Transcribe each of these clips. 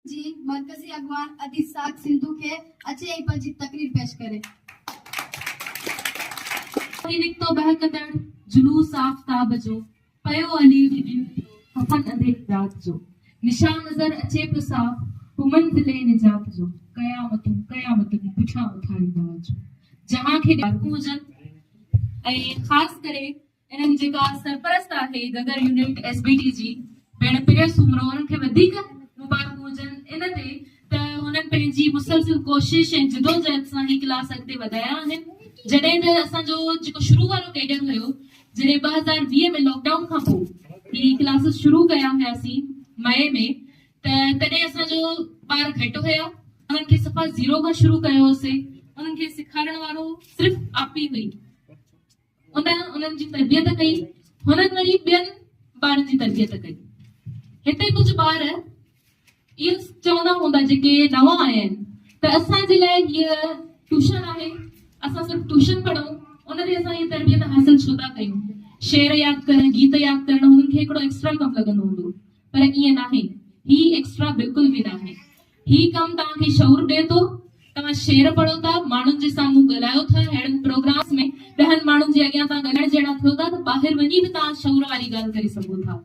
जी मरकजी अगवान अदीस साग सिंधु के अचे ऐं पंहिंजी तकरीर पेश करे। निकतो बहकदड़ जुलूस आफ़ताब जो पयो अली खफन अंधे रात जो निशान नजर अचे पियो साफ़ मंज़िले निजात जो क़यामतूं क़यामतूं पुठियां उथारींदा जो जहां खे ॾाकू हुजनि ऐं ख़ासि करे इन्हनि जेका सरपरस्त आहे गगर यूनिट एसबीटी जी भेण प्रिय सुमरो उन्हनि खे वधीक मुबारकूं हुजनि इन ते त हुननि पंहिंजी मुसलसिल कोशिश ऐं जिदोजहद सां ही क्लास अॻिते वधाया आहिनि। जॾहिं त असांजो जेको शुरू वारो कैडर हुयो जॾहिं 2020 में लॉकडाउन खां पोइ ही क्लासेस शुरू कया हुयासीं मई में त तॾहिं असांजो ॿार घटि हुया उन्हनि खे सफ़ा ज़ीरो खां शुरू कयो होसीं। उन्हनि खे सेखारण वारो सिर्फ़ु आपी हुई उन्हनि जी तरबियत कई हुननि वरी ॿियनि ॿारनि जी तरबियत कई। हिते कुझु ॿार इहो चवंदा हूंदा जेके नवां आया आहिनि त असांजे लाइ हीअ ट्यूशन आहे असां सिर्फ़ु ट्यूशन पढ़ूं उन ते असां हीअ तरबियत हासिल छो था कयूं। शेर यादि करणु गीत यादि करणु हुननि खे हिकिड़ो एक्स्ट्रा कमु लॻंदो हूंदो पर ईअं नाहे। ही एक्स्ट्रा बिल्कुल भी नाहे। ही कमु तव्हांखे शऊर ॾिए थो। तव्हां शेर पढ़ो था माण्हुनि जे साम्हूं ॻाल्हायो था अहिड़नि प्रोग्राम्स में 10 माण्हुनि जे अॻियां तव्हां ॻाल्हाइण जहिड़ा थियो था त ॿाहिरि वञी बि तव्हां शऊर वारी ॻाल्हि करे सघो था।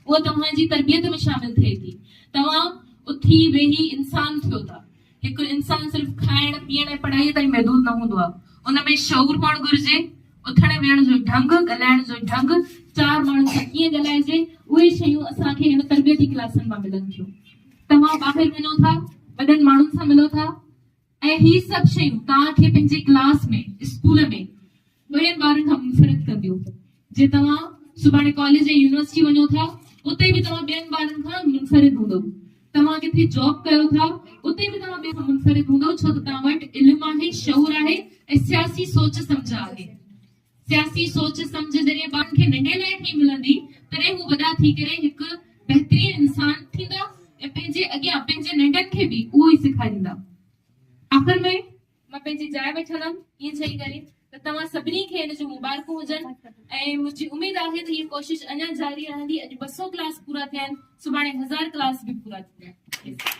उहा तव्हांजी तरबियत में शामिल थिए थी। तव्हां उथी वेही इंसान थियो था। हिकु इंसान सिर्फ़ु खाइण पीअण ऐं पढ़ाईअ ताईं महदूद न हूंदो आहे उन में शऊर हुअणु घुरिजे। उथण वेहण जो ढंग ॻाल्हाइण जो ढंग 4 माण्हुनि सां कीअं ॻाल्हाइजे उहे शयूं असांखे हिन तरबियती क्लासनि मां मिलनि थियूं। तव्हां ॿाहिरि वञो था वॾनि माण्हुनि सां मिलो था ऐं ही सभु शयूं तव्हांखे पंहिंजे क्लास में स्कूल में ॿियनि ॿारनि खां मुनफ़रिद कंदियूं। जे तव्हां सुभाणे कॉलेज ऐं यूनिवर्सिटी वञो था उते बि तव्हां ॿियनि ॿारनि खां मुनफ़रिद हूंदव। तव्हां किथे जॉब कयो था उते बि तव्हां ॿिए खां मुनफ़रिद हूंदव छो त तव्हां वटि इल्मु आहे शऊर आहे ऐं सियासी सोच सम्झ आहे। सियासी सोच सम्झ जॾहिं ॿारनि खे नंढे लाइ थी मिलंदी तॾहिं हू वॾा थी करे हिकु बहितरीन इंसान थींदा ऐं पंहिंजे अॻियां पंहिंजे नंढनि खे बि उहो ई सेखारींदा। आख़िर में मां पंहिंजी जाइ वठंदमि ईअं चई करे त तव्हां सभिनी खे हिन जूं मुबारकूं हुजनि ऐं मुंहिंजी उमेद आहे त हीअ कोशिश अञा जारी रहंदी। अॼु 200 क्लास पूरा थिया आहिनि सुभाणे 1000 क्लास बि पूरा थींदा।